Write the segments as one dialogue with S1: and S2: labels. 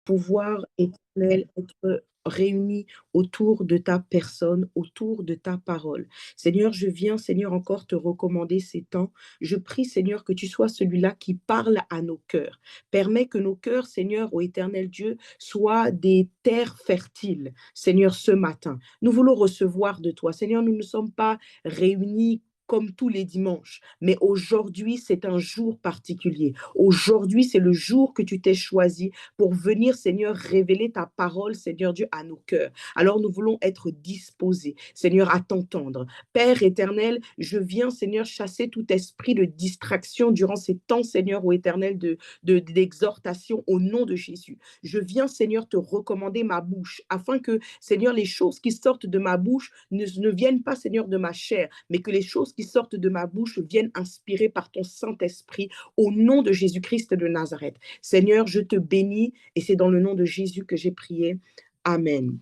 S1: pouvoir éternel être réunis autour de ta personne, autour de ta parole. Seigneur, je viens, Seigneur, encore te recommander ces temps. Je prie, Seigneur, que tu sois celui-là qui parle à nos cœurs. Permets que nos cœurs, Seigneur, ô éternel Dieu, soient des terres fertiles, Seigneur, ce matin. Nous voulons recevoir de toi. Seigneur, nous ne sommes pas réunis comme tous les dimanches. Mais aujourd'hui, c'est un jour particulier. Aujourd'hui, c'est le jour que tu t'es choisi pour venir, Seigneur, révéler ta parole, Seigneur Dieu, à nos cœurs. Alors nous voulons être disposés, Seigneur, à t'entendre. Père éternel, je viens, Seigneur, chasser tout esprit de distraction durant ces temps, Seigneur, ô éternel, d'exhortation au nom de Jésus. Je viens, Seigneur, te recommander ma bouche afin que, Seigneur, les choses qui sortent de ma bouche ne viennent pas, Seigneur, de ma chair, mais que les choses qui sortent de ma bouche viennent inspirées par ton Saint-Esprit au nom de Jésus-Christ de Nazareth. Seigneur, je te bénis et c'est dans le nom de Jésus que j'ai prié. Amen.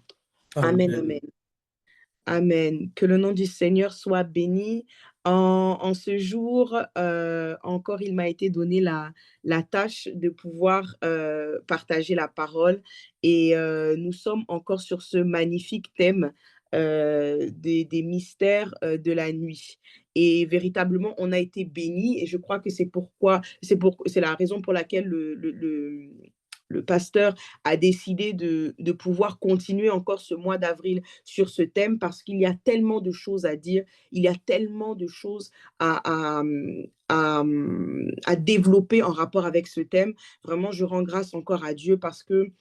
S1: Amen,
S2: Amen.
S1: amen. Amen. Que le nom du Seigneur soit béni. En ce jour, encore, il m'a été donné la tâche de pouvoir partager la parole. Et nous sommes encore sur ce magnifique thème des mystères de la nuit. Et véritablement, on a été bénis. Et je crois que c'est la raison pour laquelle le pasteur a décidé de pouvoir continuer encore ce mois d'avril sur ce thème parce qu'il y a tellement de choses à dire, il y a tellement de choses à développer en rapport avec ce thème. Vraiment, je rends grâce encore à Dieu parce que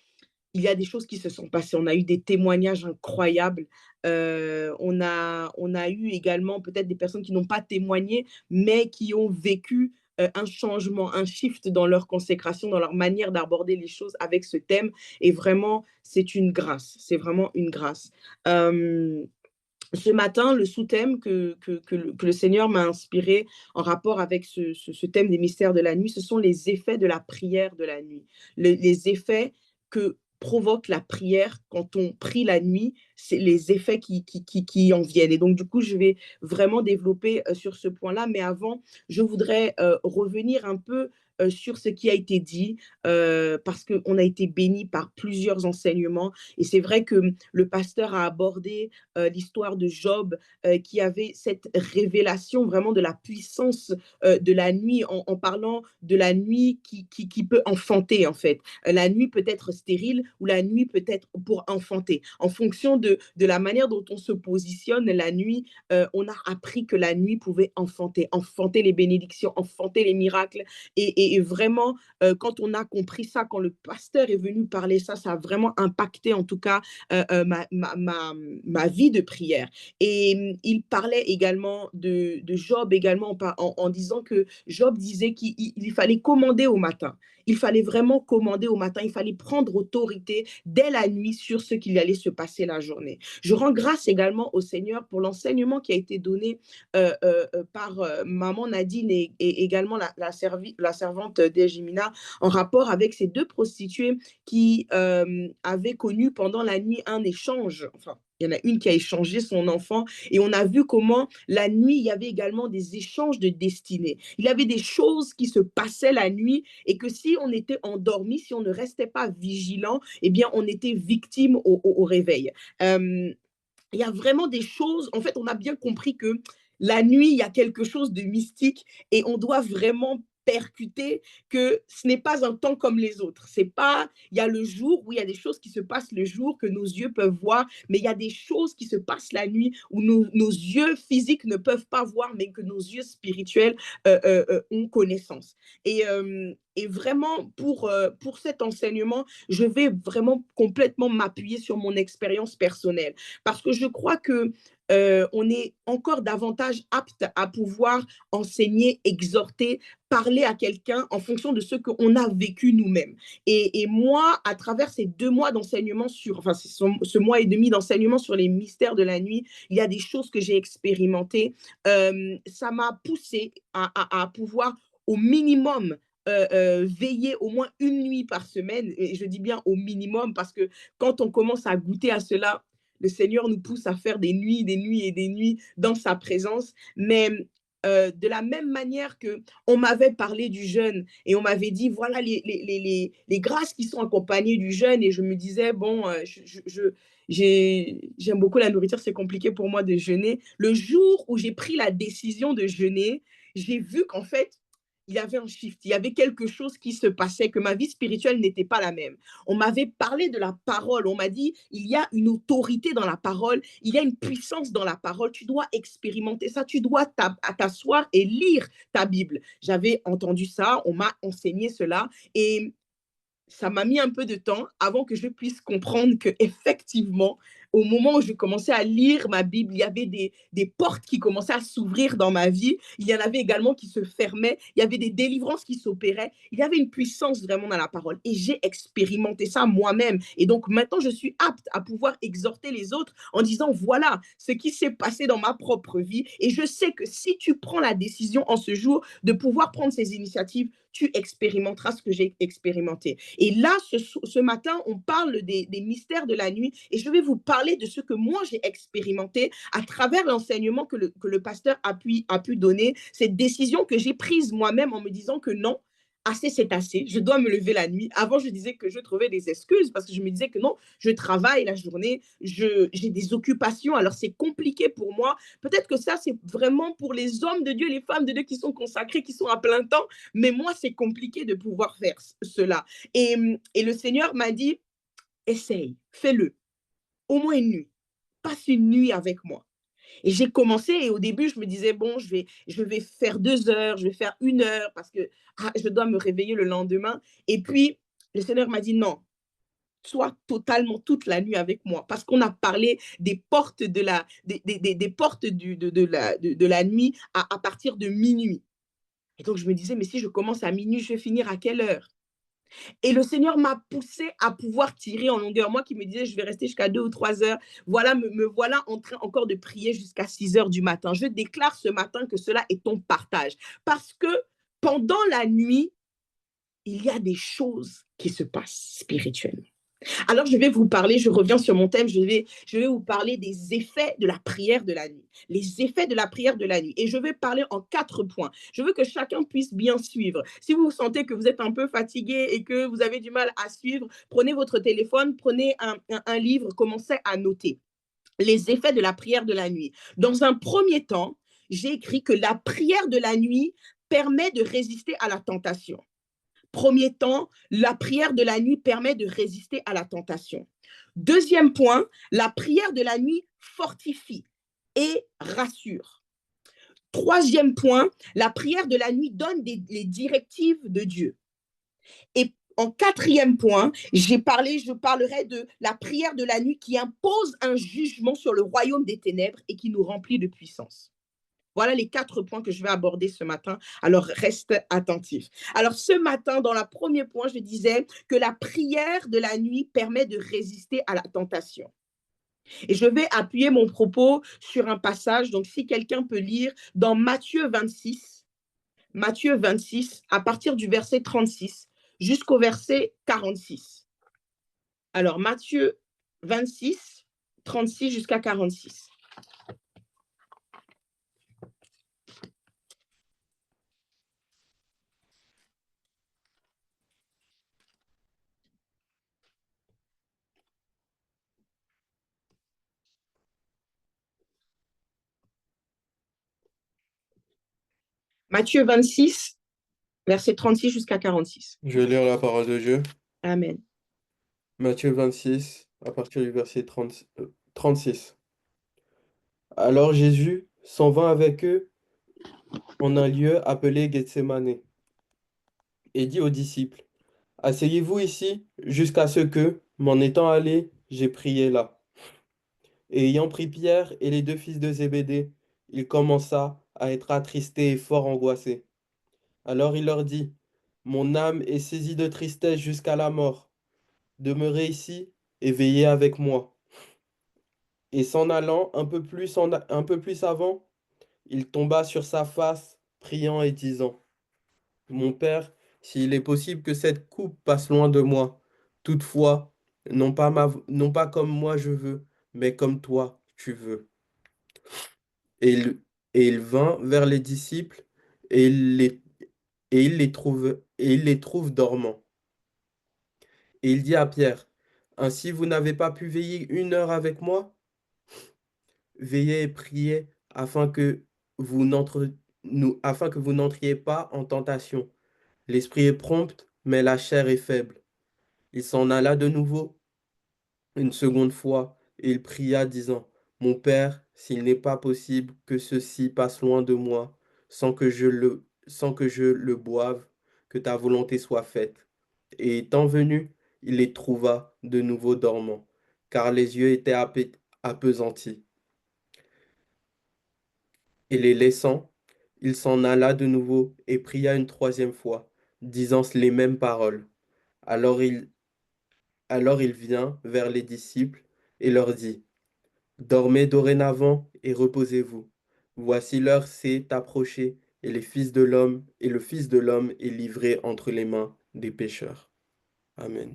S1: il y a des choses qui se sont passées. On a eu des témoignages incroyables. On a eu également peut-être des personnes qui n'ont pas témoigné, mais qui ont vécu un changement, un shift dans leur consécration, dans leur manière d'aborder les choses avec ce thème. Et vraiment, c'est une grâce. C'est vraiment une grâce. Ce matin, le sous-thème que le Seigneur m'a inspiré en rapport avec ce thème des mystères de la nuit, ce sont les effets de la prière de la nuit. Les effets que provoque la prière quand on prie la nuit, c'est les effets qui en viennent. Et donc, du coup, je vais vraiment développer sur ce point-là. Mais avant, je voudrais revenir un peu sur ce qui a été dit, parce qu'on a été béni par plusieurs enseignements. Et c'est vrai que le pasteur a abordé l'histoire de Job, qui avait cette révélation vraiment de la puissance de la nuit, en parlant de la nuit qui peut enfanter, en fait. La nuit peut être stérile ou la nuit peut être pour enfanter. En fonction de la manière dont on se positionne la nuit, on a appris que la nuit pouvait enfanter les bénédictions, enfanter les miracles. Et vraiment, quand on a compris ça, quand le pasteur est venu parler ça, ça a vraiment impacté en tout cas ma vie de prière. Et il parlait également de Job, également en disant que Job disait qu'il fallait commander au matin. Il fallait vraiment commander au matin, il fallait prendre autorité dès la nuit sur ce qu'il allait se passer la journée. Je rends grâce également au Seigneur pour l'enseignement qui a été donné par maman Nadine et également la servante d'Ejimina en rapport avec ces deux prostituées qui avaient connu pendant la nuit un échange. Enfin, il y en a une qui a échangé son enfant et on a vu comment la nuit, il y avait également des échanges de destinée. Il y avait des choses qui se passaient la nuit et que si on était endormi, si on ne restait pas vigilant, eh bien, on était victime au réveil. Il y a vraiment des choses, en fait, on a bien compris que la nuit, il y a quelque chose de mystique et on doit vraiment percuter que ce n'est pas un temps comme les autres. C'est pas, il y a le jour où il y a des choses qui se passent le jour que nos yeux peuvent voir, mais il y a des choses qui se passent la nuit où nos yeux physiques ne peuvent pas voir, mais que nos yeux spirituels ont connaissance. Et vraiment, pour cet enseignement, je vais vraiment complètement m'appuyer sur mon expérience personnelle parce que je crois que on est encore davantage apte à pouvoir enseigner, exhorter, parler à quelqu'un en fonction de ce qu'on a vécu nous-mêmes. Et moi, à travers ces 2 mois d'enseignement enfin ce mois et demi d'enseignement sur les mystères de la nuit, il y a des choses que j'ai expérimentées. Ça m'a poussé à pouvoir au minimum veiller au moins une nuit par semaine, et je dis bien au minimum parce que quand on commence à goûter à cela, le Seigneur nous pousse à faire des nuits et des nuits dans sa présence. Mais de la même manière que on m'avait parlé du jeûne et on m'avait dit, voilà les grâces qui sont accompagnées du jeûne. Et je me disais, bon, j'aime beaucoup la nourriture, c'est compliqué pour moi de jeûner. Le jour où j'ai pris la décision de jeûner, j'ai vu qu'en fait, il y avait un shift, il y avait quelque chose qui se passait, que ma vie spirituelle n'était pas la même. On m'avait parlé de la parole, on m'a dit, il y a une autorité dans la parole, il y a une puissance dans la parole, tu dois expérimenter ça, tu dois t'asseoir et lire ta Bible. J'avais entendu ça, on m'a enseigné cela et ça m'a mis un peu de temps avant que je puisse comprendre que effectivement, au moment où je commençais à lire ma Bible, il y avait des portes qui commençaient à s'ouvrir dans ma vie. Il y en avait également qui se fermaient. Il y avait des délivrances qui s'opéraient. Il y avait une puissance vraiment dans la parole. Et j'ai expérimenté ça moi-même. Et donc maintenant, je suis apte à pouvoir exhorter les autres en disant, voilà ce qui s'est passé dans ma propre vie. Et je sais que si tu prends la décision en ce jour de pouvoir prendre ces initiatives, tu expérimenteras ce que j'ai expérimenté. Et là, ce matin, on parle des mystères de la nuit et je vais vous parler de ce que moi j'ai expérimenté à travers l'enseignement que le pasteur a pu donner, cette décision que j'ai prise moi-même en me disant que non, assez c'est assez, je dois me lever la nuit. Avant, je disais que je trouvais des excuses parce que je me disais que non, je travaille la journée, j'ai des occupations, alors c'est compliqué pour moi. Peut-être que ça, c'est vraiment pour les hommes de Dieu, les femmes de Dieu qui sont consacrés, qui sont à plein temps, mais moi, c'est compliqué de pouvoir faire cela. Et le Seigneur m'a dit, essaye, fais-le, au moins une nuit, passe une nuit avec moi. Et j'ai commencé et au début, je me disais, bon, je vais faire 2 heures, je vais faire 1 heure parce que je dois me réveiller le lendemain. Et puis, le Seigneur m'a dit, non, sois totalement toute la nuit avec moi parce qu'on a parlé des portes des portes de la nuit à partir de minuit. Et donc, je me disais, mais si je commence à minuit, je vais finir à quelle heure? Et le Seigneur m'a poussé à pouvoir tirer en longueur. Moi qui me disais, je vais rester jusqu'à 2 ou 3 heures. Voilà, me voilà en train encore de prier jusqu'à 6 heures du matin. Je déclare ce matin que cela est ton partage. Parce que pendant la nuit, il y a des choses qui se passent spirituellement. Alors, je vais vous parler, je reviens sur mon thème, je vais vous parler des effets de la prière de la nuit. Les effets de la prière de la nuit. Et je vais parler en 4 points. Je veux que chacun puisse bien suivre. Si vous sentez que vous êtes un peu fatigué et que vous avez du mal à suivre, prenez votre téléphone, prenez un livre, commencez à noter les effets de la prière de la nuit. Dans un premier temps, j'ai écrit que la prière de la nuit permet de résister à la tentation. Premier temps, la prière de la nuit permet de résister à la tentation. Deuxième point, la prière de la nuit fortifie et rassure. Troisième point, la prière de la nuit donne les directives de Dieu. Et en quatrième point, je parlerai de la prière de la nuit qui impose un jugement sur le royaume des ténèbres et qui nous remplit de puissance. Voilà les 4 points que je vais aborder ce matin. Alors, reste attentif. Alors, ce matin, dans le premier point, je disais que la prière de la nuit permet de résister à la tentation. Et je vais appuyer mon propos sur un passage. Donc, si quelqu'un peut lire dans Matthieu 26, à partir du verset 36 jusqu'au verset 46. Alors, Matthieu 26, 36 jusqu'à 46. Matthieu 26, verset 36 jusqu'à 46.
S2: Je vais lire la parole de Dieu.
S1: Amen.
S2: Matthieu 26, à partir du verset 36. Alors Jésus s'en va avec eux en un lieu appelé Gethsémané et dit aux disciples, asseyez-vous ici jusqu'à ce que, m'en étant allé, j'ai prié là. Et ayant pris Pierre et les 2 fils de Zébédée, il commença à être attristé et fort angoissé. Alors il leur dit, mon âme est saisie de tristesse jusqu'à la mort. Demeurez ici et veillez avec moi. Et s'en allant un peu plus avant, il tomba sur sa face, priant et disant, mon Père, s'il est possible que cette coupe passe loin de moi, toutefois, non pas comme moi je veux, mais comme toi tu veux. Et Et il vint vers les disciples et il les trouve dormants. Et il dit à Pierre, ainsi vous n'avez pas pu veiller 1 heure avec moi? Veillez et priez afin que vous n'entriez pas en tentation. L'esprit est prompt, mais la chair est faible. Il s'en alla de nouveau une seconde fois, et il pria, disant, mon Père, s'il n'est pas possible que ceci passe loin de moi, sans que je le boive, que ta volonté soit faite. Et étant venu, il les trouva de nouveau dormants, car les yeux étaient appesantis. Et les laissant, il s'en alla de nouveau et pria une troisième fois, disant les mêmes paroles. Alors il, alors il vient vers les disciples et leur dit, dormez dorénavant et reposez-vous. Voici l'heure s'est approchée et le Fils de l'homme est livré entre les mains des pécheurs. Amen.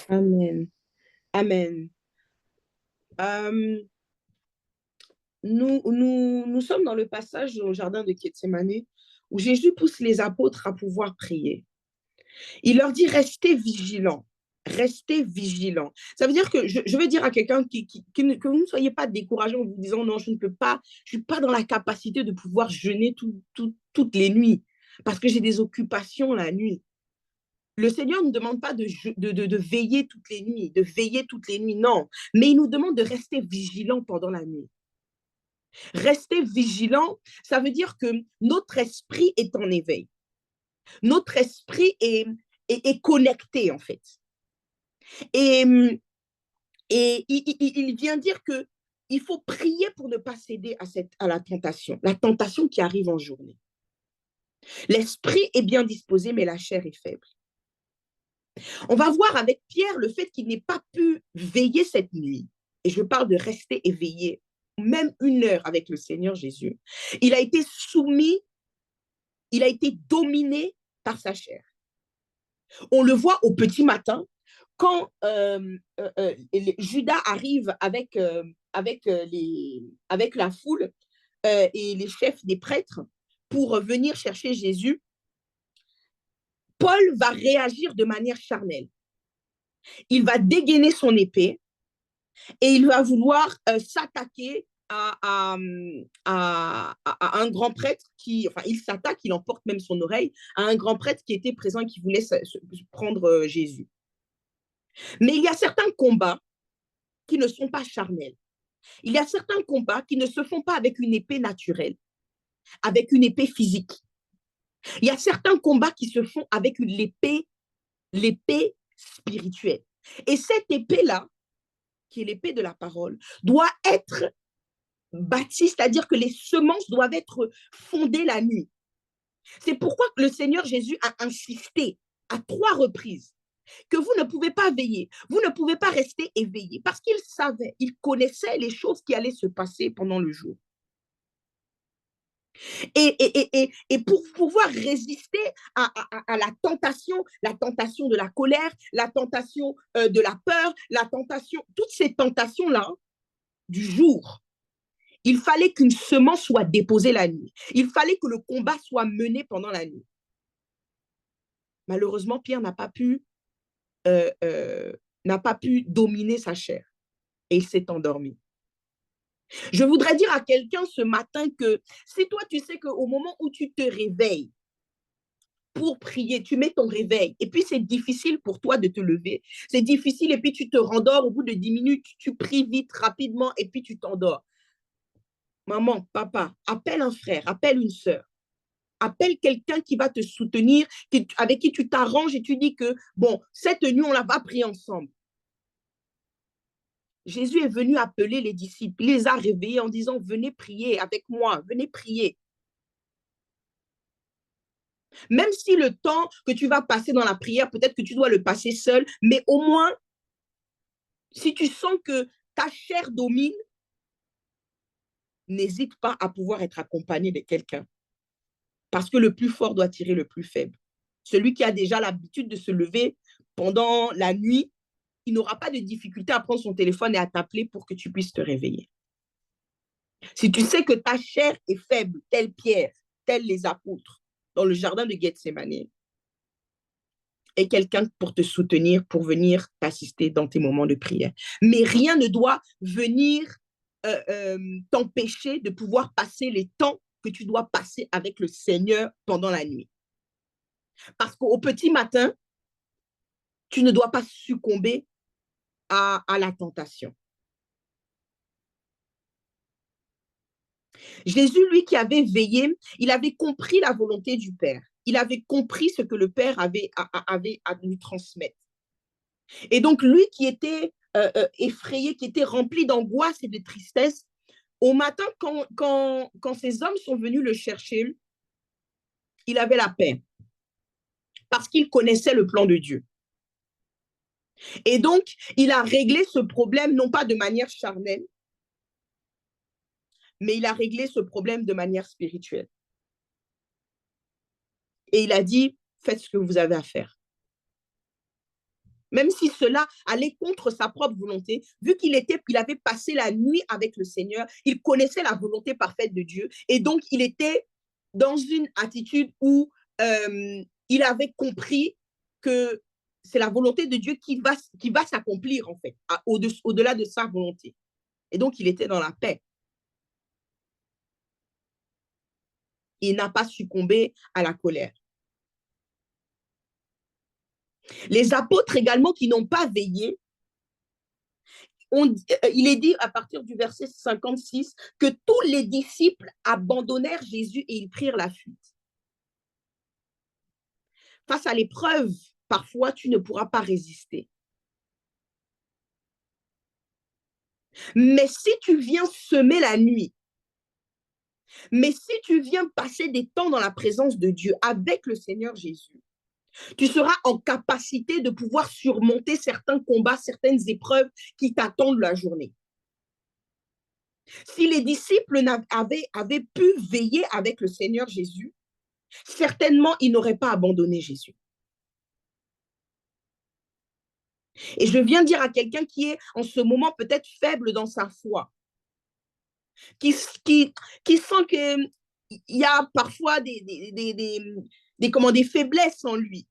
S1: Amen. Amen. Euh, nous sommes dans le passage au jardin de Gethsémani où Jésus pousse les apôtres à pouvoir prier. Il leur dit, restez vigilants. Restez vigilants. Ça veut dire que je veux dire à quelqu'un que vous ne soyez pas découragé en vous disant non, je ne peux pas, je ne suis pas dans la capacité de pouvoir jeûner toutes les nuits parce que j'ai des occupations la nuit. Le Seigneur ne demande pas de veiller toutes les nuits, de veiller toutes les nuits, non. Mais il nous demande de rester vigilants pendant la nuit. Rester vigilant, ça veut dire que notre esprit est en éveil. Notre esprit est connecté, en fait. Et, et il vient dire que il faut prier pour ne pas céder à la tentation qui arrive en journée. L'esprit est bien disposé, mais la chair est faible. On va voir avec Pierre le fait qu'il n'ait pas pu veiller cette nuit. Et je parle de rester éveillé, même 1 heure avec le Seigneur Jésus. Il a été soumis, il a été dominé par sa chair. On le voit au petit matin, quand Judas arrive avec la foule et les chefs des prêtres pour venir chercher Jésus, Paul va réagir de manière charnelle. Il va dégainer son épée et il va vouloir s'attaquer à un grand prêtre il s'attaque, il emporte même son oreille, à un grand prêtre qui était présent et qui voulait prendre Jésus. Mais il y a certains combats qui ne sont pas charnels. Il y a certains combats qui ne se font pas avec une épée naturelle, avec une épée physique. Il y a certains combats qui se font avec l'épée spirituelle. Et cette épée-là, qui est l'épée de la parole, doit être bâtie, c'est-à-dire que les semences doivent être fondées la nuit. C'est pourquoi le Seigneur Jésus a insisté à 3 reprises que vous ne pouvez pas veiller, vous ne pouvez pas rester éveillé, parce qu'il savait, il connaissait les choses qui allaient se passer pendant le jour. Et pour pouvoir résister à la tentation de la colère, la tentation de la peur, la tentation, toutes ces tentations-là du jour, il fallait qu'une semence soit déposée la nuit. Il fallait que le combat soit mené pendant la nuit. Malheureusement, Pierre euh, euh, n'a pas pu dominer sa chair et il s'est endormi. Je voudrais dire à quelqu'un ce matin que si toi, tu sais qu'au moment où tu te réveilles pour prier, tu mets ton réveil et puis c'est difficile pour toi de te lever, c'est difficile et puis tu te rendors au bout de 10 minutes, tu pries vite, rapidement et puis tu t'endors. Maman, papa, appelle un frère, appelle une sœur. Appelle quelqu'un qui va te soutenir, avec qui tu t'arranges et tu dis que, bon, cette nuit, on la va prier ensemble. Jésus est venu appeler les disciples, il les a réveillés en disant, venez prier avec moi, venez prier. Même si le temps que tu vas passer dans la prière, peut-être que tu dois le passer seul, mais au moins, si tu sens que ta chair domine, n'hésite pas à pouvoir être accompagné de quelqu'un. Parce que le plus fort doit tirer le plus faible. Celui qui a déjà l'habitude de se lever pendant la nuit, il n'aura pas de difficulté à prendre son téléphone et à t'appeler pour que tu puisses te réveiller. Si tu sais que ta chair est faible, telle Pierre, tels les apôtres, dans le jardin de Gethsemane, et quelqu'un pour te soutenir, pour venir t'assister dans tes moments de prière. Mais rien ne doit venir t'empêcher de pouvoir passer les temps que tu dois passer avec le Seigneur pendant la nuit. Parce qu'au petit matin, tu ne dois pas succomber à la tentation. Jésus, lui qui avait veillé, il avait compris la volonté du Père. Il avait compris ce que le Père avait à lui transmettre. Et donc, lui qui était effrayé, qui était rempli d'angoisse et de tristesse, au matin, quand ces hommes sont venus le chercher, il avait la paix parce qu'il connaissait le plan de Dieu. Et donc, il a réglé ce problème, non pas de manière charnelle, mais il a réglé ce problème de manière spirituelle. Et il a dit, faites ce que vous avez à faire. Même si cela allait contre sa propre volonté, vu qu'il avait passé la nuit avec le Seigneur, il connaissait la volonté parfaite de Dieu, et donc il était dans une attitude où il avait compris que c'est la volonté de Dieu qui va s'accomplir, en fait, au-delà de sa volonté. Et donc, il était dans la paix. Il n'a pas succombé à la colère. Les apôtres également qui n'ont pas veillé, il est dit à partir du verset 56 que tous les disciples abandonnèrent Jésus et ils prirent la fuite. Face à l'épreuve, parfois, tu ne pourras pas résister. Mais si tu viens semer la nuit, mais si tu viens passer des temps dans la présence de Dieu avec le Seigneur Jésus, tu seras en capacité de pouvoir surmonter certains combats, certaines épreuves qui t'attendent la journée. Si les disciples avaient pu veiller avec le Seigneur Jésus, certainement, ils n'auraient pas abandonné Jésus. Et je viens dire à quelqu'un qui est en ce moment peut-être faible dans sa foi, qui sent qu'il y a parfois des faiblesses en lui,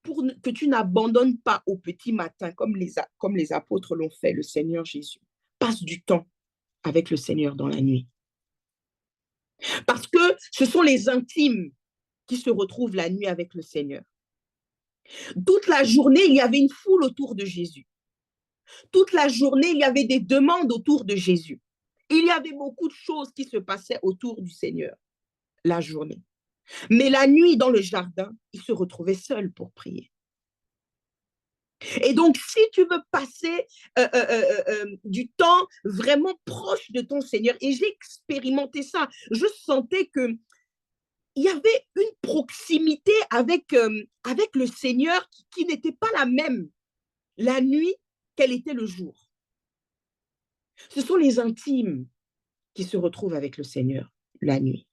S1: pour que tu n'abandonnes pas au petit matin, comme les apôtres l'ont fait, le Seigneur Jésus. Passe du temps avec le Seigneur dans la nuit. Parce que ce sont les intimes qui se retrouvent la nuit avec le Seigneur. Toute la journée, il y avait une foule autour de Jésus. Toute la journée, il y avait des demandes autour de Jésus. Il y avait beaucoup de choses qui se passaient autour du Seigneur la journée. Mais la nuit, dans le jardin, il se retrouvait seul pour prier. Et donc, si tu veux passer du temps vraiment proche de ton Seigneur, et j'ai expérimenté ça, je sentais qu'il y avait une proximité avec le Seigneur qui n'était pas la même la nuit qu'elle était le jour. Ce sont les intimes qui se retrouvent avec le Seigneur la nuit.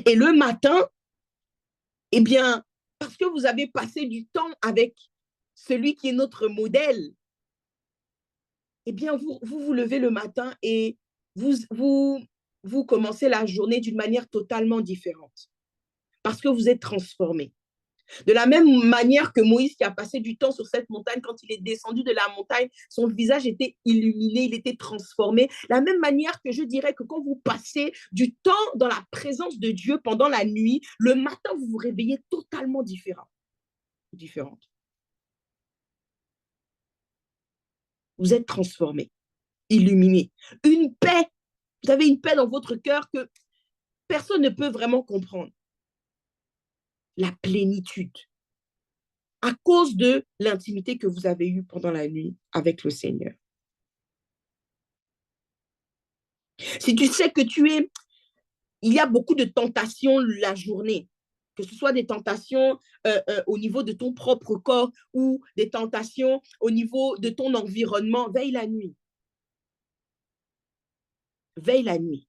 S1: Et le matin, eh bien, parce que vous avez passé du temps avec celui qui est notre modèle, eh bien, vous levez le matin et vous commencez la journée d'une manière totalement différente parce que vous êtes transformé. De la même manière que Moïse qui a passé du temps sur cette montagne, quand il est descendu de la montagne, son visage était illuminé, il était transformé. La même manière que je dirais que quand vous passez du temps dans la présence de Dieu pendant la nuit, le matin, vous vous réveillez totalement différente. Vous êtes transformé, illuminé. Une paix, vous avez une paix dans votre cœur que personne ne peut vraiment comprendre. La plénitude. À cause de l'intimité que vous avez eue pendant la nuit avec le Seigneur. Si tu sais que il y a beaucoup de tentations la journée, que ce soit des tentations au niveau de ton propre corps ou des tentations au niveau de ton environnement, veille la nuit. Veille la nuit.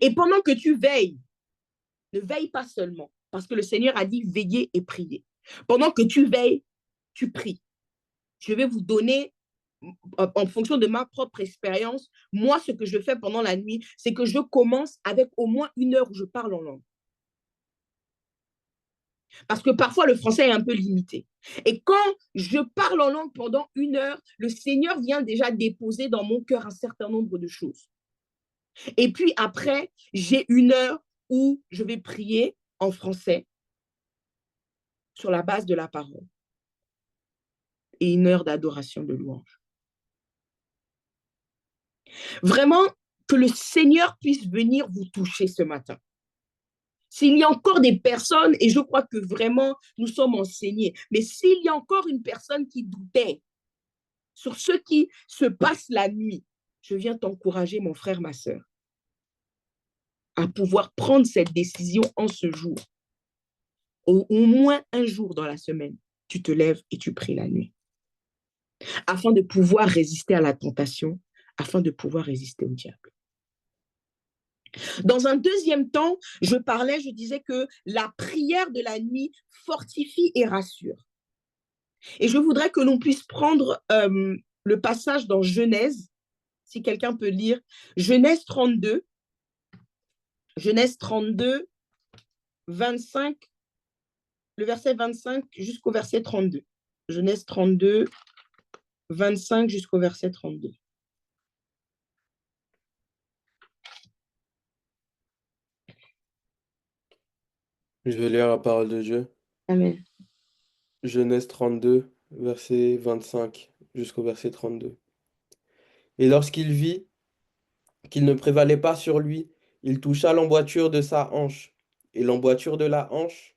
S1: Et pendant que tu veilles, ne veille pas seulement, parce que le Seigneur a dit veiller et prier. Pendant que tu veilles, tu pries. Je vais vous donner en fonction de ma propre expérience, moi, ce que je fais pendant la nuit, c'est que je commence avec au moins 1 heure où je parle en langue. Parce que parfois, le français est un peu limité. Et quand je parle en langue pendant 1 heure, le Seigneur vient déjà déposer dans mon cœur un certain nombre de choses. Et puis après, j'ai 1 heure où je vais prier en français sur la base de la parole et 1 heure d'adoration de louange. Vraiment, que le Seigneur puisse venir vous toucher ce matin. S'il y a encore des personnes, et je crois que vraiment nous sommes enseignés, mais s'il y a encore une personne qui doutait sur ce qui se passe la nuit, je viens t'encourager, mon frère, ma sœur, à pouvoir prendre cette décision en ce jour. Au moins un jour dans la semaine, tu te lèves et tu pries la nuit, afin de pouvoir résister à la tentation, afin de pouvoir résister au diable. Dans un deuxième temps, je disais que la prière de la nuit fortifie et rassure. Et je voudrais que l'on puisse prendre le passage dans Genèse, si quelqu'un peut lire, Genèse 32, 25, le verset 25 jusqu'au verset 32. Genèse 32, 25 jusqu'au verset 32.
S2: Je vais lire la parole de Dieu.
S1: Amen.
S2: Genèse 32, verset 25 jusqu'au verset 32. Et lorsqu'il vit qu'il ne prévalait pas sur lui, il toucha l'emboîture de sa hanche. Et l'emboîture de la hanche,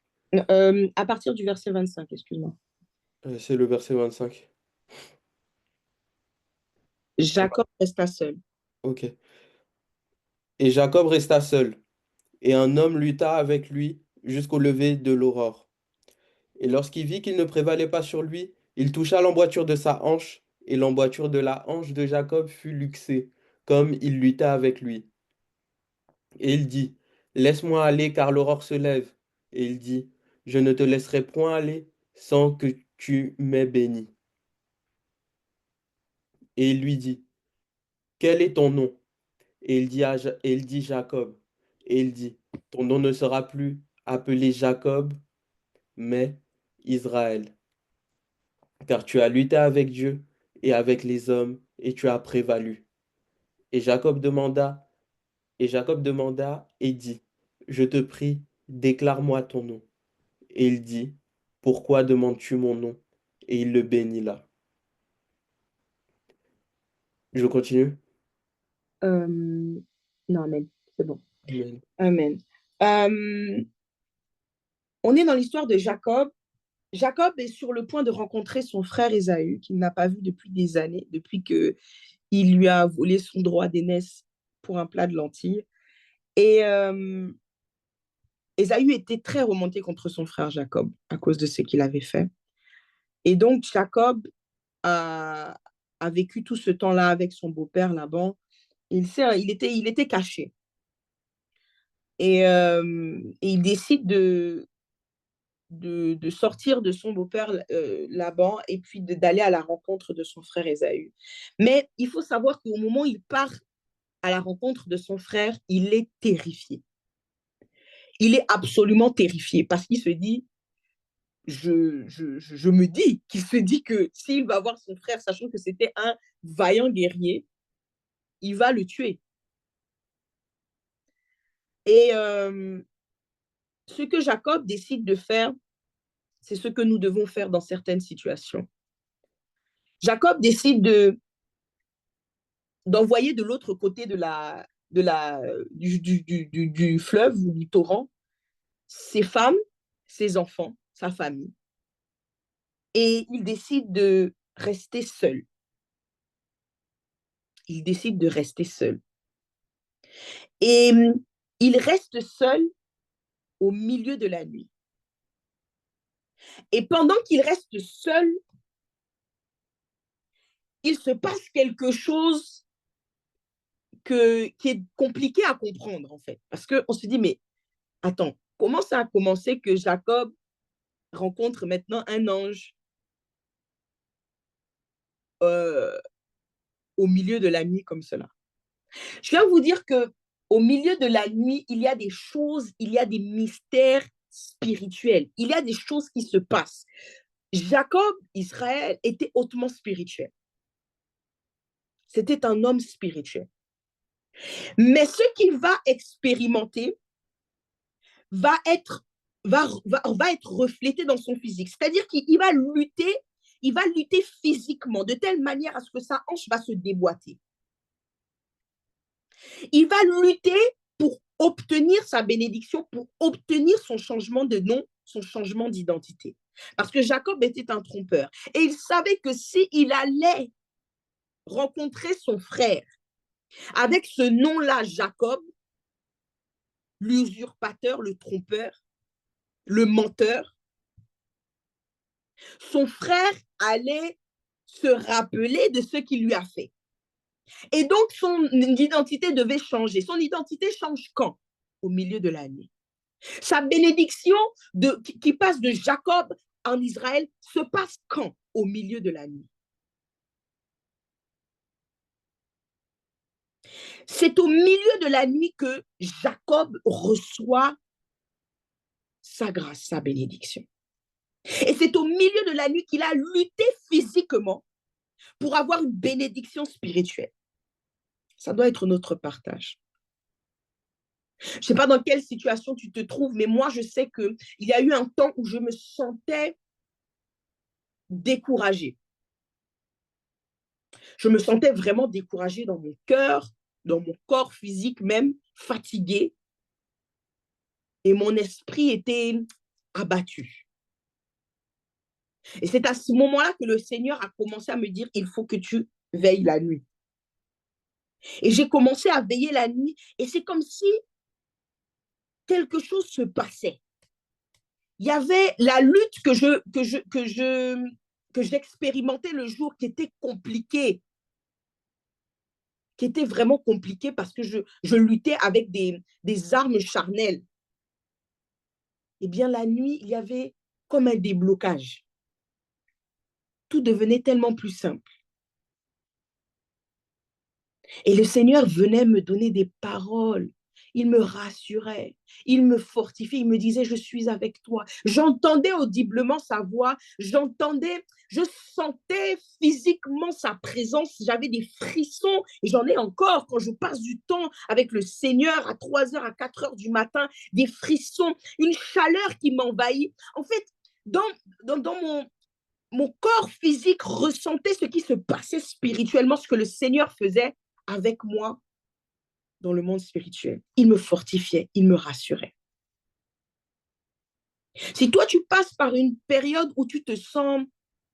S1: À partir du verset 25, excuse-moi.
S2: c'est le verset 25.
S1: Jacob resta seul.
S2: Ok. Et Jacob resta seul, et un homme lutta avec lui jusqu'au lever de l'aurore. Et lorsqu'il vit qu'il ne prévalait pas sur lui, il toucha l'emboîture de sa hanche, et l'emboîture de la hanche de Jacob fut luxée, comme il lutta avec lui. Et il dit, laisse-moi aller, car l'aurore se lève. Et il dit, je ne te laisserai point aller sans que tu m'aies béni. Et il lui dit, quel est ton nom? Et il dit Jacob. Et il dit, ton nom ne sera plus appelé Jacob, mais Israël. Car tu as lutté avec Dieu et avec les hommes, et tu as prévalu. Et Jacob demanda, et dit, je te prie, déclare-moi ton nom. Et il dit, pourquoi demandes-tu mon nom? Et il le bénit là. Je continue?
S1: Non, amen. C'est bon.
S2: Amen.
S1: Amen. On est dans l'histoire de Jacob. Jacob est sur le point de rencontrer son frère Ésaü, qu'il n'a pas vu depuis des années, depuis qu'il lui a volé son droit d'aînesse pour un plat de lentilles. Et Ésaü était très remonté contre son frère Jacob à cause de ce qu'il avait fait. Et donc, Jacob a, a vécu tout ce temps-là avec son beau-père Laban. Il était caché. Et il décide de sortir de son beau-père Laban et puis d'aller à la rencontre de son frère Ésaü. Mais il faut savoir qu'au moment où il part à la rencontre de son frère, il est terrifié. Il est absolument terrifié parce qu'il se dit, je me dis qu'il se dit que s'il va voir son frère, sachant que c'était un vaillant guerrier, il va le tuer. Et ce que Jacob décide de faire, c'est ce que nous devons faire dans certaines situations. Jacob décide d'envoyer de l'autre côté du fleuve ou du torrent ses femmes, ses enfants, sa famille. Et il décide de rester seul. Il décide de rester seul. Et il reste seul au milieu de la nuit. Et pendant qu'il reste seul, il se passe quelque chose qui est compliqué à comprendre, en fait. Parce qu'on se dit, mais attends, comment ça a commencé que Jacob rencontre maintenant un ange au milieu de la nuit comme cela. Je viens vous dire que au milieu de la nuit, il y a des choses, il y a des mystères spirituels, il y a des choses qui se passent. Jacob, Israël, était hautement spirituel. C'était un homme spirituel. Mais ce qu'il va expérimenter va être reflété dans son physique. C'est-à-dire qu'il va lutter physiquement de telle manière à ce que sa hanche va se déboîter. Il va lutter pour obtenir sa bénédiction, pour obtenir son changement de nom, son changement d'identité. Parce que Jacob était un trompeur. Et il savait que s'il allait rencontrer son frère avec ce nom-là, Jacob, l'usurpateur, le trompeur, le menteur, son frère allait se rappeler de ce qu'il lui a fait. Et donc, son identité devait changer. Son identité change quand? Au milieu de la nuit. Sa bénédiction qui passe de Jacob en Israël se passe quand? Au milieu de la nuit. C'est au milieu de la nuit que Jacob reçoit sa grâce, sa bénédiction. Et c'est au milieu de la nuit qu'il a lutté physiquement pour avoir une bénédiction spirituelle. Ça doit être notre partage. Je ne sais pas dans quelle situation tu te trouves, mais moi, je sais qu'il y a eu un temps où je me sentais découragée. Je me sentais vraiment découragée dans mon cœur, dans mon corps physique même, fatiguée. Et mon esprit était abattu. Et c'est à ce moment-là que le Seigneur a commencé à me dire, il faut que tu veilles la nuit. Et j'ai commencé à veiller la nuit et c'est comme si quelque chose se passait. Il y avait la lutte que j'expérimentais le jour qui était compliquée, qui était vraiment compliquée parce que je luttais avec des armes charnelles. Eh bien, la nuit, il y avait comme un déblocage. Tout devenait tellement plus simple. Et le Seigneur venait me donner des paroles. Il me rassurait, il me fortifiait, il me disait, je suis avec toi. J'entendais audiblement sa voix, je sentais physiquement sa présence, j'avais des frissons et j'en ai encore quand je passe du temps avec le Seigneur à 3 heures, à 4 heures du matin, des frissons, une chaleur qui m'envahit. En fait, dans mon corps physique ressentait ce qui se passait spirituellement, ce que le Seigneur faisait avec moi dans le monde spirituel. Il me fortifiait, il me rassurait. Si toi, tu passes par une période où tu te sens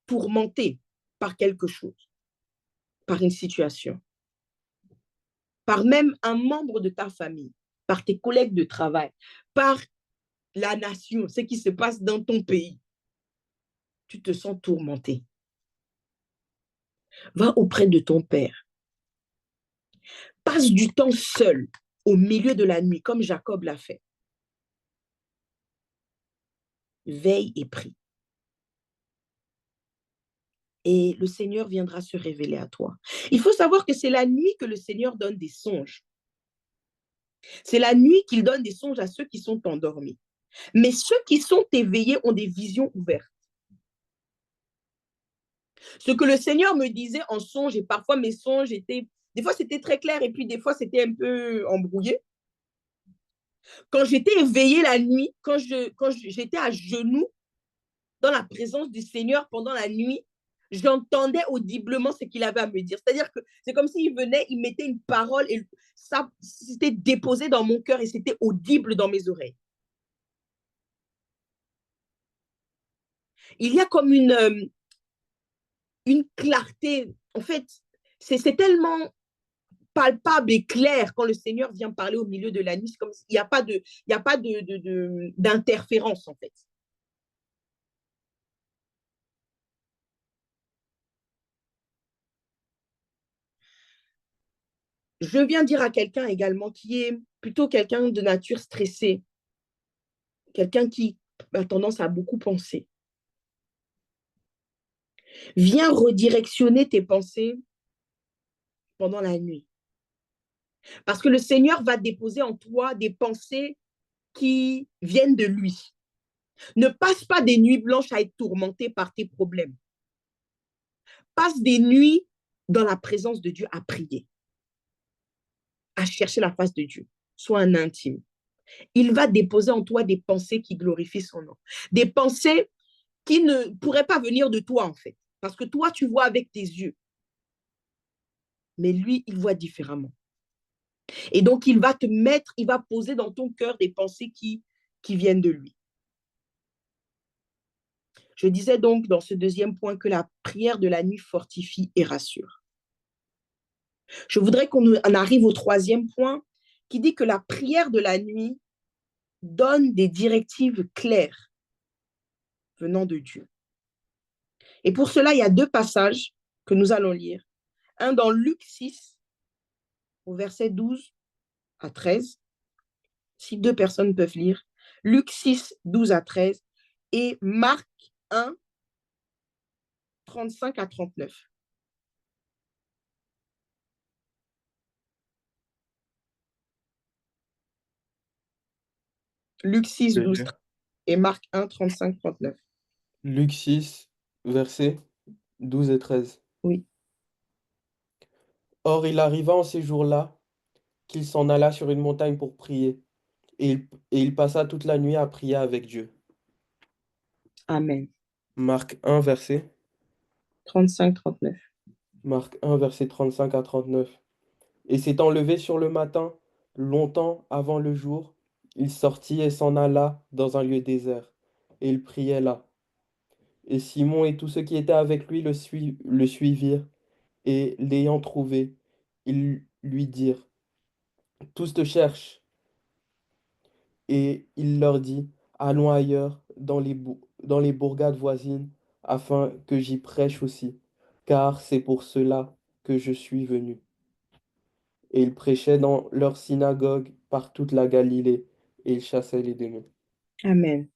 S1: tourmenté par quelque chose, par une situation, par même un membre de ta famille, par tes collègues de travail, par la nation, ce qui se passe dans ton pays, tu te sens tourmenté. Va auprès de ton Père. Passe du temps seul au milieu de la nuit, comme Jacob l'a fait. Veille et prie. Et le Seigneur viendra se révéler à toi. Il faut savoir que c'est la nuit que le Seigneur donne des songes. C'est la nuit qu'il donne des songes à ceux qui sont endormis. Mais ceux qui sont éveillés ont des visions ouvertes. Ce que le Seigneur me disait en songe, et parfois mes songes étaient, des fois c'était très clair et puis des fois c'était un peu embrouillé. Quand j'étais éveillée la nuit, quand j'étais à genoux dans la présence du Seigneur pendant la nuit, j'entendais audiblement ce qu'il avait à me dire. C'est-à-dire que c'est comme s'il venait, il mettait une parole et ça s'était déposé dans mon cœur et c'était audible dans mes oreilles. Il y a comme une clarté. En fait, c'est tellement palpable et clair quand le Seigneur vient parler au milieu de la nuit. C'est comme il n'y a pas d'interférence, en fait. Je viens dire à quelqu'un également qui est plutôt quelqu'un de nature stressée, quelqu'un qui a tendance à beaucoup penser. Viens redirectionner tes pensées pendant la nuit. Parce que le Seigneur va déposer en toi des pensées qui viennent de lui. Ne passe pas des nuits blanches à être tourmenté par tes problèmes. Passe des nuits dans la présence de Dieu à prier, à chercher la face de Dieu. Sois un intime. Il va déposer en toi des pensées qui glorifient son nom. Des pensées qui ne pourraient pas venir de toi, en fait. Parce que toi, tu vois avec tes yeux. Mais lui, il voit différemment. Et donc, il va te mettre, il va poser dans ton cœur des pensées qui viennent de lui. Je disais donc dans ce deuxième point que la prière de la nuit fortifie et rassure. Je voudrais qu'on en arrive au troisième point qui dit que la prière de la nuit donne des directives claires venant de Dieu. Et pour cela, il y a deux passages que nous allons lire. Un dans Luc 6, au verset 12 à 13, si deux personnes peuvent lire. Luc 6, 12 à 13 et Marc 1, 35 à 39. Luc 6, 12 et Marc 1, 35, 39.
S2: Luc 6, versets 12 et 13.
S1: Oui.
S2: Or, il arriva en ces jours-là qu'il s'en alla sur une montagne pour prier, et il passa toute la nuit à prier avec Dieu.
S1: Amen.
S2: Marc 1, verset
S1: 35, 39.
S2: Marc 1, verset 35 à 39. Et s'étant levé sur le matin, longtemps avant le jour, il sortit et s'en alla dans un lieu désert, et il priait là. Et Simon et tous ceux qui étaient avec lui le suivirent, et l'ayant trouvé, ils lui dirent, tous te cherchent. Et il leur dit, allons ailleurs, dans les bourgades voisines, afin que j'y prêche aussi, car c'est pour cela que je suis venu. Et il prêchait dans leur synagogue par toute la Galilée, et il chassait les démons.
S1: Amen.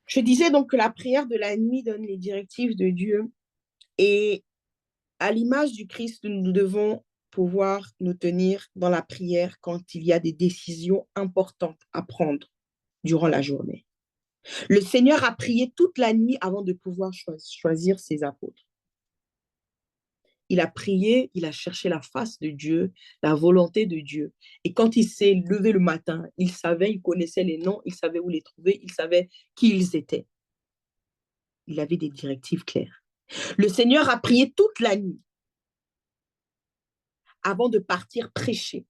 S1: Je disais donc que la prière de la nuit donne les directives de Dieu et à l'image du Christ, nous devons pouvoir nous tenir dans la prière quand il y a des décisions importantes à prendre durant la journée. Le Seigneur a prié toute la nuit avant de pouvoir choisir ses apôtres. Il a prié, il a cherché la face de Dieu, la volonté de Dieu. Et quand il s'est levé le matin, il savait, il connaissait les noms, il savait où les trouver, il savait qui ils étaient. Il avait des directives claires. Le Seigneur a prié toute la nuit avant de partir prêcher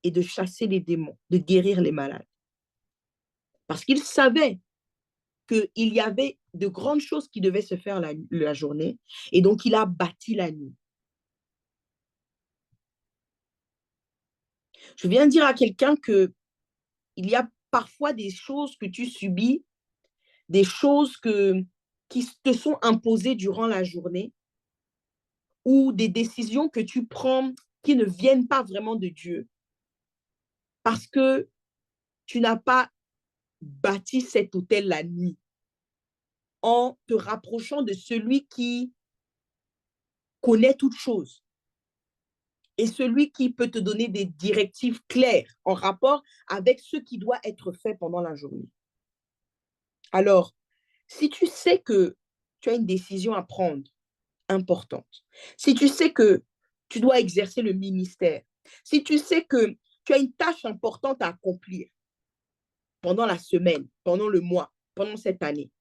S1: et de chasser les démons, de guérir les malades. Parce qu'il savait qu'il y avait de grandes choses qui devaient se faire la journée, et donc il a bâti la nuit. Je viens de dire à quelqu'un qu'il y a parfois des choses que tu subis, des choses qui te sont imposées durant la journée, ou des décisions que tu prends qui ne viennent pas vraiment de Dieu, parce que tu n'as pas bâti cet hôtel la nuit en te rapprochant de celui qui connaît toutes choses et celui qui peut te donner des directives claires en rapport avec ce qui doit être fait pendant la journée. Alors, si tu sais que tu as une décision à prendre importante, si tu sais que tu dois exercer le ministère, si tu sais que tu as une tâche importante à accomplir pendant la semaine, pendant le mois, pendant cette année,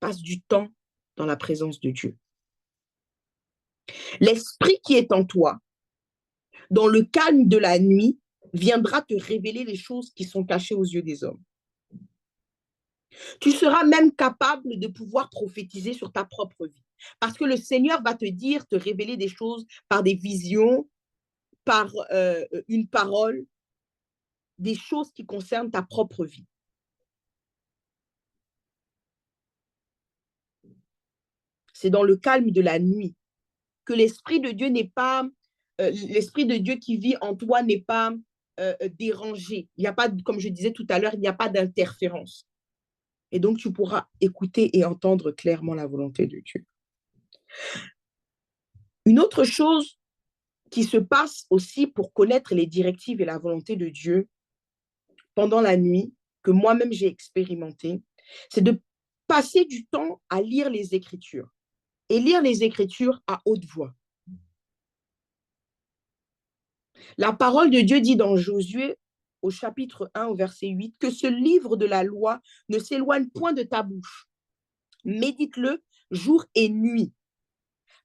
S1: passe du temps dans la présence de Dieu. L'esprit qui est en toi, dans le calme de la nuit, viendra te révéler les choses qui sont cachées aux yeux des hommes. Tu seras même capable de pouvoir prophétiser sur ta propre vie. Parce que le Seigneur va te dire, te révéler des choses par des visions, par une parole, des choses qui concernent ta propre vie. C'est dans le calme de la nuit que l'Esprit de Dieu n'est pas, l'Esprit de Dieu qui vit en toi n'est pas dérangé. Il n'y a pas, comme je disais tout à l'heure, il n'y a pas d'interférence. Et donc, tu pourras écouter et entendre clairement la volonté de Dieu. Une autre chose qui se passe aussi pour connaître les directives et la volonté de Dieu pendant la nuit, que moi-même j'ai expérimenté, c'est de passer du temps à lire les Écritures et lire les Écritures à haute voix. La parole de Dieu dit dans Josué, au chapitre 1, au verset 8, que ce livre de la loi ne s'éloigne point de ta bouche. Médite-le jour et nuit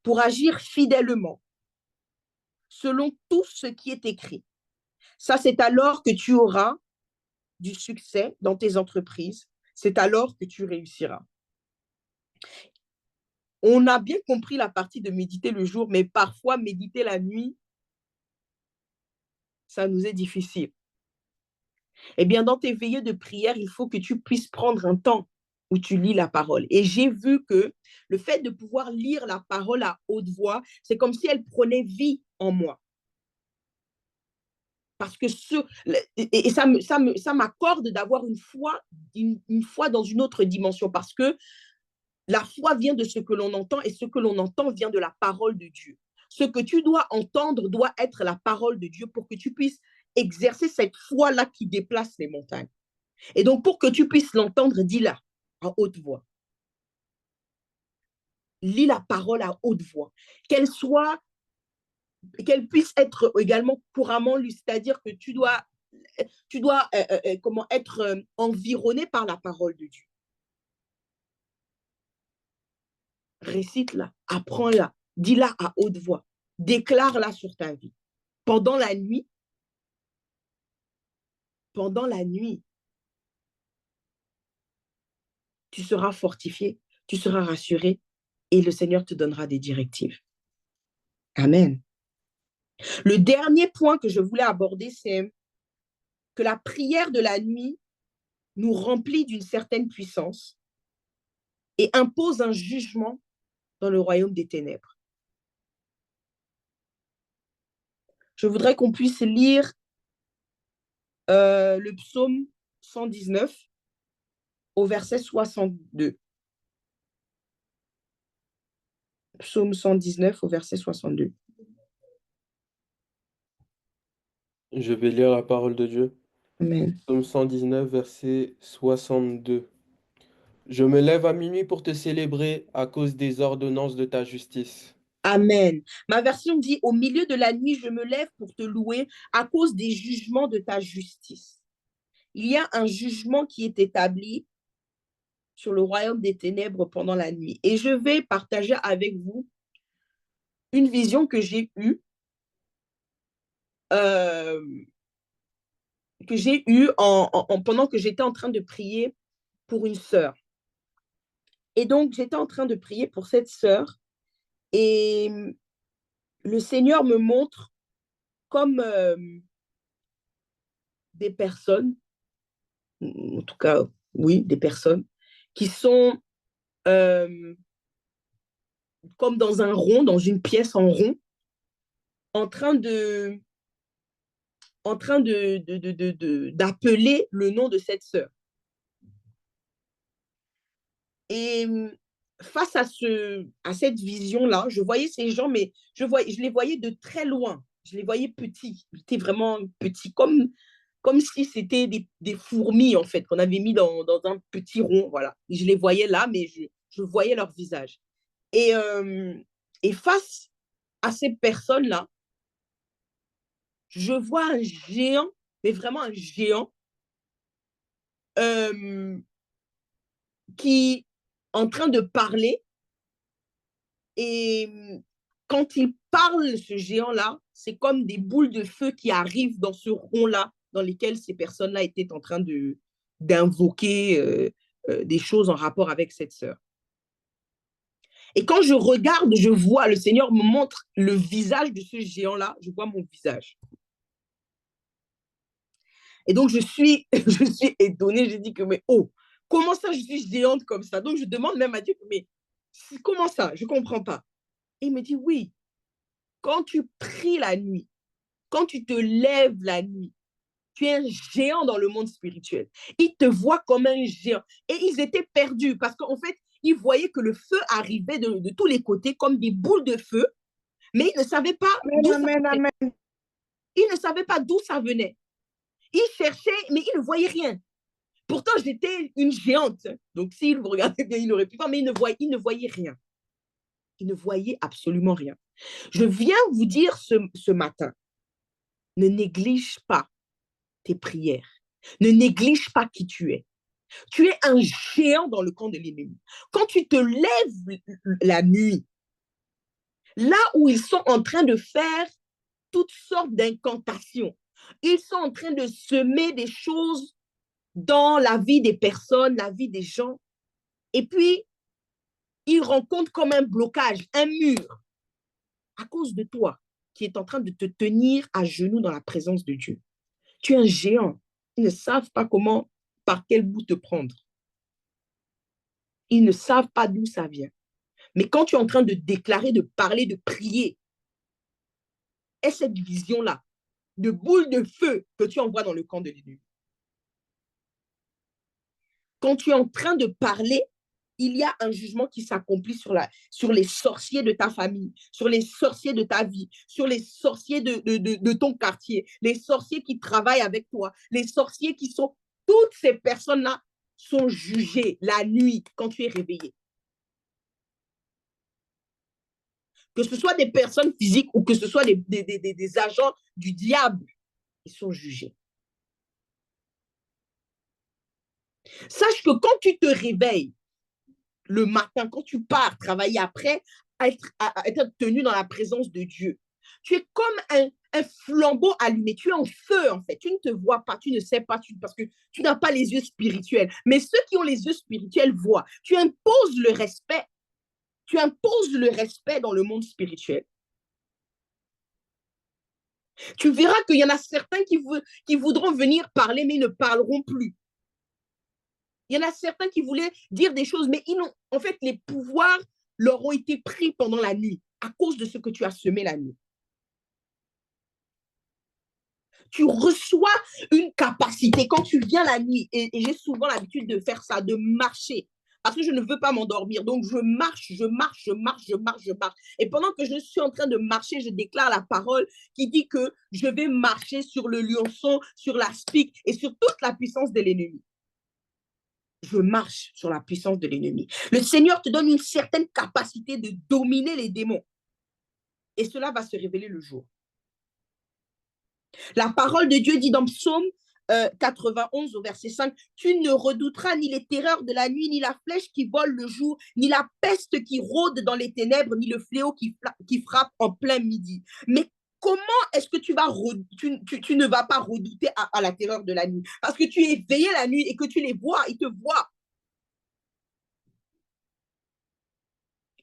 S1: pour agir fidèlement selon tout ce qui est écrit. Ça, c'est alors que tu auras du succès dans tes entreprises. C'est alors que tu réussiras. On a bien compris la partie de méditer le jour, mais parfois méditer la nuit, ça nous est difficile. Eh bien, dans tes veillées de prière, il faut que tu puisses prendre un temps où tu lis la parole. Et j'ai vu que le fait de pouvoir lire la parole à haute voix, c'est comme si elle prenait vie en moi. Parce que ça m'accorde d'avoir une foi dans une autre dimension. Parce que la foi vient de ce que l'on entend et ce que l'on entend vient de la parole de Dieu. Ce que tu dois entendre doit être la parole de Dieu pour que tu puisses exercer cette foi-là qui déplace les montagnes. Et donc, pour que tu puisses l'entendre, dis-la à haute voix. Lis la parole à haute voix. Qu'elle puisse être également couramment lue, c'est-à-dire que tu dois être environné par la parole de Dieu. Récite-la, apprends-la, dis-la à haute voix, déclare-la sur ta vie. Pendant la nuit, tu seras fortifié, tu seras rassuré et le Seigneur te donnera des directives. Amen. Le dernier point que je voulais aborder, c'est que la prière de la nuit nous remplit d'une certaine puissance et impose un jugement dans le royaume des ténèbres. Je voudrais qu'on puisse lire le psaume 119 au verset 62. Psaume 119 au verset 62.
S2: Je vais lire la parole de Dieu.
S1: Amen.
S2: Psaume 119, verset 62. Je me lève à minuit pour te célébrer à cause des ordonnances de ta justice.
S1: Amen. Ma version dit, au milieu de la nuit, je me lève pour te louer à cause des jugements de ta justice. Il y a un jugement qui est établi sur le royaume des ténèbres pendant la nuit. Et je vais partager avec vous une vision que j'ai eue, pendant que j'étais en train de prier pour une sœur. Et donc, j'étais en train de prier pour cette sœur et le Seigneur me montre comme des personnes, en tout cas, oui, des personnes qui sont comme dans un rond, dans une pièce en rond, en train d'appeler le nom de cette sœur. Et face à cette vision-là, je voyais ces gens, mais je les voyais de très loin. Je les voyais petits. Ils étaient vraiment petits, comme si c'était des fourmis, en fait, qu'on avait mis dans un petit rond. Voilà. Et je les voyais là, mais je voyais leur visage. Et face à ces personnes-là, je vois un géant, mais vraiment un géant, qui est en train de parler. Et quand il parle, ce géant-là, c'est comme des boules de feu qui arrivent dans ce rond-là, dans lesquels ces personnes-là étaient en train d'invoquer des choses en rapport avec cette sœur. Et quand je regarde, je vois, le Seigneur me montre le visage de ce géant-là, je vois mon visage. Et donc, je suis étonnée, je dis que, mais oh, comment ça, je suis géante comme ça? Donc, je demande même à Dieu, mais comment ça? Je ne comprends pas. Et il me dit, oui, quand tu pries la nuit, quand tu te lèves la nuit, tu es un géant dans le monde spirituel. Ils te voient comme un géant. Et ils étaient perdus parce qu'en fait, ils voyaient que le feu arrivait de tous les côtés comme des boules de feu, Mais il ne savait pas d'où ça venait. Il ne savait pas d'où ça venait. Il cherchait, mais il ne voyait rien. Pourtant, j'étais une géante. Donc, s'il vous regardait bien, il aurait pu voir, mais il ne voyait rien. Il ne voyait absolument rien. Je viens vous dire ce matin, ne néglige pas tes prières. Ne néglige pas qui tu es. Tu es un géant dans le camp de l'ennemi. Quand tu te lèves la nuit, là où ils sont en train de faire toutes sortes d'incantations, ils sont en train de semer des choses dans la vie des personnes, la vie des gens, et puis ils rencontrent comme un blocage, un mur, à cause de toi, qui est en train de te tenir à genoux dans la présence de Dieu. Tu es un géant. Ils ne savent pas comment, par quel bout te prendre. Ils ne savent pas d'où ça vient. Mais quand tu es en train de déclarer, de parler, de prier, et cette vision-là, de boule de feu que tu envoies dans le camp de l'ennemi. Quand tu es en train de parler, il y a un jugement qui s'accomplit sur les sorciers de ta famille, sur les sorciers de ta vie, sur les sorciers de ton quartier, les sorciers qui travaillent avec toi, les sorciers qui sont... Toutes ces personnes-là sont jugées la nuit quand tu es réveillé. Que ce soit des personnes physiques ou que ce soit des agents du diable, ils sont jugés. Sache que quand tu te réveilles le matin, quand tu pars travailler après, à être tenu dans la présence de Dieu, tu es comme un flambeau allumé, tu es en feu en fait, tu ne te vois pas, tu ne sais pas, parce que tu n'as pas les yeux spirituels, mais ceux qui ont les yeux spirituels voient, tu imposes le respect dans le monde spirituel. Tu verras qu'il y en a certains qui voudront venir parler, mais ils ne parleront plus. Il y en a certains qui voulaient dire des choses, mais en fait, les pouvoirs leur ont été pris pendant la nuit à cause de ce que tu as semé la nuit. Tu reçois une capacité quand tu viens la nuit, et j'ai souvent l'habitude de faire ça, de marcher, parce que je ne veux pas m'endormir. Donc, je marche. Et pendant que je suis en train de marcher, je déclare la parole qui dit que je vais marcher sur le lionceau, sur la spique et sur toute la puissance de l'ennemi. Je marche sur la puissance de l'ennemi. Le Seigneur te donne une certaine capacité de dominer les démons. Et cela va se révéler le jour. La parole de Dieu dit dans Psaume 91 au verset 5, « Tu ne redouteras ni les terreurs de la nuit, ni la flèche qui vole le jour, ni la peste qui rôde dans les ténèbres, ni le fléau qui frappe en plein midi. » Mais comment est-ce que tu ne vas pas redouter à la terreur de la nuit? Parce que tu es éveillé la nuit et que tu les vois, ils te voient.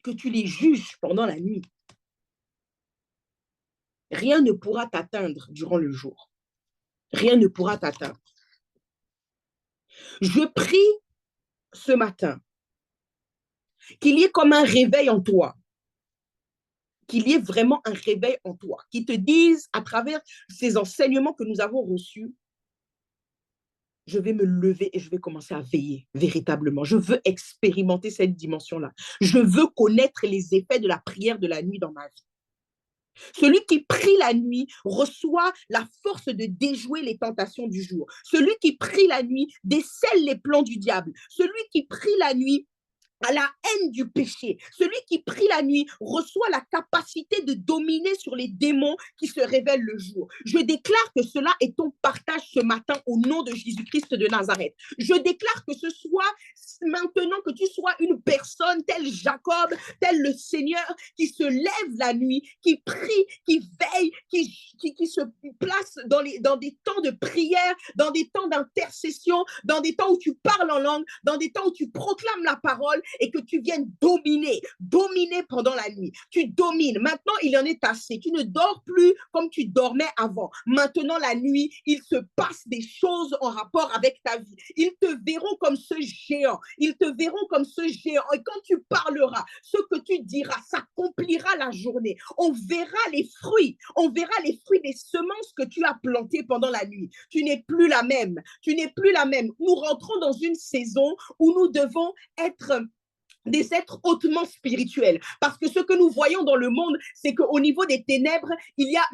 S1: Que tu les juges pendant la nuit. Rien ne pourra t'atteindre durant le jour. Rien ne pourra t'atteindre. Je prie ce matin qu'il y ait comme un réveil en toi, qu'il y ait vraiment un réveil en toi, qui te dise à travers ces enseignements que nous avons reçus, je vais me lever et je vais commencer à veiller véritablement. Je veux expérimenter cette dimension-là. Je veux connaître les effets de la prière de la nuit dans ma vie. Celui qui prie la nuit reçoit la force de déjouer les tentations du jour. Celui qui prie la nuit décèle les plans du diable. Celui qui prie la nuit à la haine du péché. Celui qui prie la nuit reçoit la capacité de dominer sur les démons qui se révèlent le jour. Je déclare que cela est ton partage ce matin au nom de Jésus-Christ de Nazareth. Je déclare que ce soit maintenant que tu sois une personne telle Jacob, tel le Seigneur qui se lève la nuit, qui prie, qui veille, qui se place dans des temps de prière, dans des temps d'intercession, dans des temps où tu parles en langue, dans des temps où tu proclames la parole, et que tu viennes dominer pendant la nuit. Tu domines. Maintenant, il en est assez. Tu ne dors plus comme tu dormais avant. Maintenant, la nuit, il se passe des choses en rapport avec ta vie. Ils te verront comme ce géant. Ils te verront comme ce géant. Et quand tu parleras, ce que tu diras s'accomplira la journée. On verra les fruits. On verra les fruits des semences que tu as plantées pendant la nuit. Tu n'es plus la même. Tu n'es plus la même. Nous rentrons dans une saison où nous devons être des êtres hautement spirituels. Parce que ce que nous voyons dans le monde, c'est qu'au niveau des ténèbres, il y a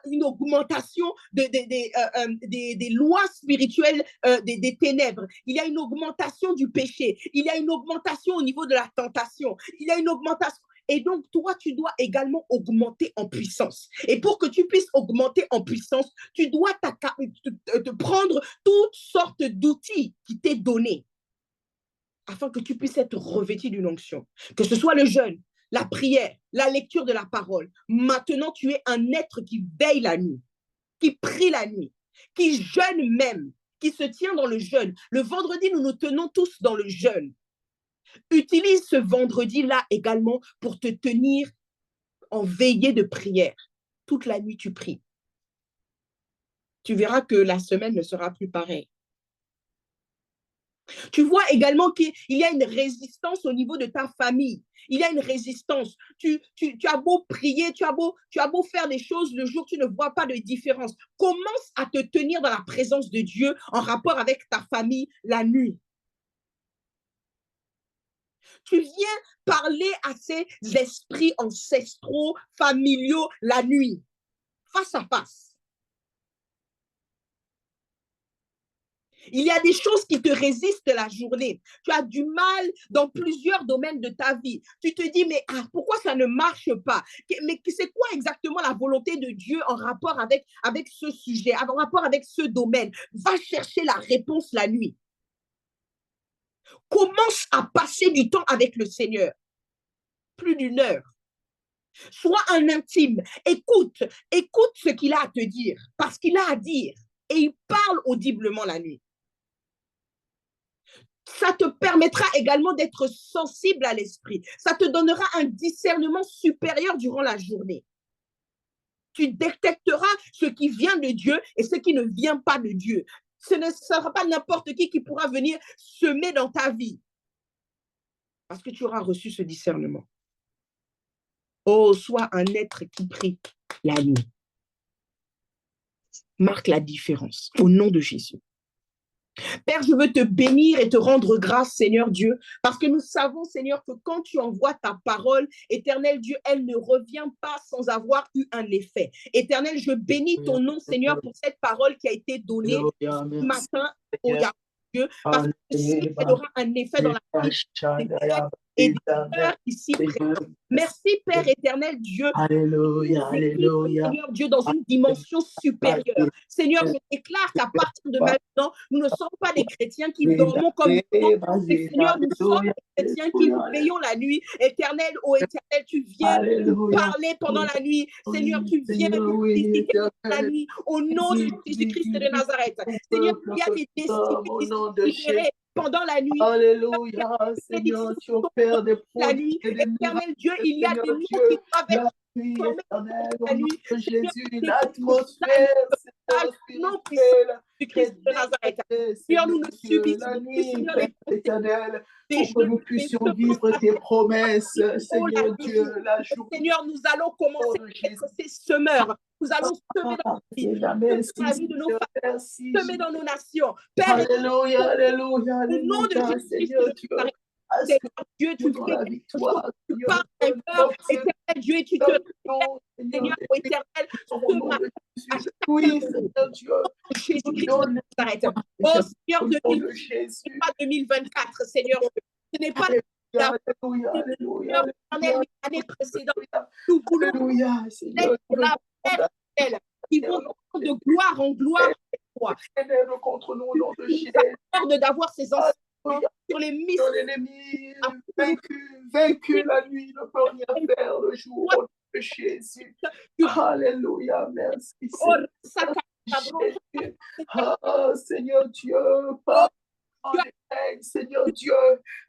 S1: une augmentation des lois spirituelles des ténèbres. Il y a une augmentation du péché. Il y a une augmentation au niveau de la tentation. Il y a une augmentation. Et donc, toi, tu dois également augmenter en puissance. Et pour que tu puisses augmenter en puissance, tu dois te prendre toutes sortes d'outils qui t'est donné afin que tu puisses être revêtu d'une onction. Que ce soit le jeûne, la prière, la lecture de la parole. Maintenant, tu es un être qui veille la nuit, qui prie la nuit, qui jeûne même, qui se tient dans le jeûne. Le vendredi, nous nous tenons tous dans le jeûne. Utilise ce vendredi-là également pour te tenir en veillée de prière. Toute la nuit, tu pries. Tu verras que la semaine ne sera plus pareille. Tu vois également qu'il y a une résistance au niveau de ta famille. Il y a une résistance. Tu as beau prier, tu as beau faire des choses le jour, tu ne vois pas de différence. Commence à te tenir dans la présence de Dieu en rapport avec ta famille la nuit. Tu viens parler à ces esprits ancestraux, familiaux la nuit, face à face. Il y a des choses qui te résistent la journée. Tu as du mal dans plusieurs domaines de ta vie. Tu te dis, mais pourquoi ça ne marche pas? Mais c'est quoi exactement la volonté de Dieu en rapport avec ce sujet, en rapport avec ce domaine? Va chercher la réponse la nuit. Commence à passer du temps avec le Seigneur. Plus d'1 heure. Sois un intime. Écoute ce qu'il a à te dire, parce qu'il a à dire. Et il parle audiblement la nuit. Ça te permettra également d'être sensible à l'esprit. Ça te donnera un discernement supérieur durant la journée. Tu détecteras ce qui vient de Dieu et ce qui ne vient pas de Dieu. Ce ne sera pas n'importe qui pourra venir semer dans ta vie. Parce que tu auras reçu ce discernement. Oh, sois un être qui prie la nuit. Marque la différence au nom de Jésus. Père, je veux te bénir et te rendre grâce, Seigneur Dieu, parce que nous savons, Seigneur, que quand tu envoies ta parole, Éternel Dieu, elle ne revient pas sans avoir eu un effet. Éternel, je bénis ton nom, Seigneur, pour cette parole qui a été donnée ce matin au Dieu, parce que je sais qu'elle aura un effet dans la vie des frères et des sœurs ici présents. Merci, Père éternel Dieu.
S3: Alléluia, alléluia.
S1: Seigneur Dieu, dans une dimension supérieure. Seigneur, je déclare qu'à partir de maintenant, nous ne sommes pas des chrétiens qui dormons comme nous. Seigneur, nous sommes des chrétiens qui veillons la nuit. Éternel, oh éternel, tu viens nous parler pendant la nuit. Seigneur, tu viens nous visiter pendant la nuit. Au nom de Jésus-Christ de Nazareth. Seigneur, il y a des esprits qui sont libérés pendant la nuit.
S3: Alléluia, Seigneur, tu opères des
S1: la nuit. Éternel Dieu, il y a des mots qui doivent
S3: la nuit. Jésus, l'atmosphère,
S1: non du Christ de Nazareth. Seigneur, nous ne subissons plus
S3: éternel, pour que nous puissions vivre tes promesses, Seigneur Dieu, la journée.
S1: Seigneur, nous allons commencer à être ces semeurs. Nous allons semer dans la vie de nos familles, semer dans nos nations. Père,
S3: alléluia, alléluia,
S1: au nom de Jésus, Seigneur Dieu, tu fais
S3: la victoire,
S1: tu parles un cœur, éternel Dieu, et tu te Seigneur éternel,
S3: oui, Seigneur Dieu,
S1: Jésus-Christ s'arrête. Oh Seigneur, ce n'est pas 2024, Seigneur, ce n'est pas l'année précédente. Nous voulons être la paix qui vont de gloire en gloire
S3: contre nous,
S1: d'avoir ces enseignements sur les
S3: l'ennemi vaincu la nuit, ne peut rien faire le jour de Jésus. Alléluia, merci Seigneur. Oh, Seigneur Dieu, Seigneur Dieu,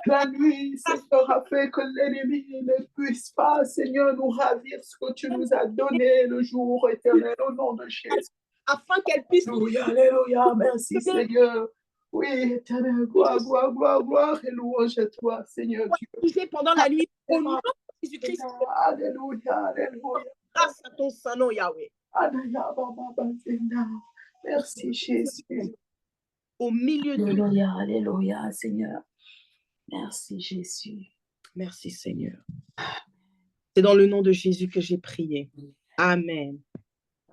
S3: la nuit, Seigneur, a fait que l'ennemi ne puisse pas, Seigneur, nous ravir ce que tu nous as donné le jour éternel au nom de Jésus.
S1: Afin qu'elle puisse.
S3: Alléluia, alléluia, merci Seigneur. Oui, éternel, gloire, gloire, gloire, gloire et louange à toi, Seigneur Dieu.
S1: Pendant la nuit, au nom de Jésus-Christ.
S3: Alléluia, alléluia.
S1: Grâce à ton Saint-Nom, Yahweh.
S3: Merci, Jésus.
S1: Au milieu de
S3: Alléluia, alléluia, Seigneur. Merci, Jésus.
S1: Merci Seigneur. C'est dans le nom de Jésus que j'ai prié. Amen.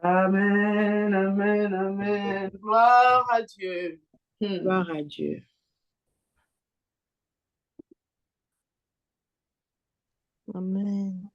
S3: Amen, amen, amen. Gloire à Dieu.
S1: Gloire à Dieu.
S4: Amen.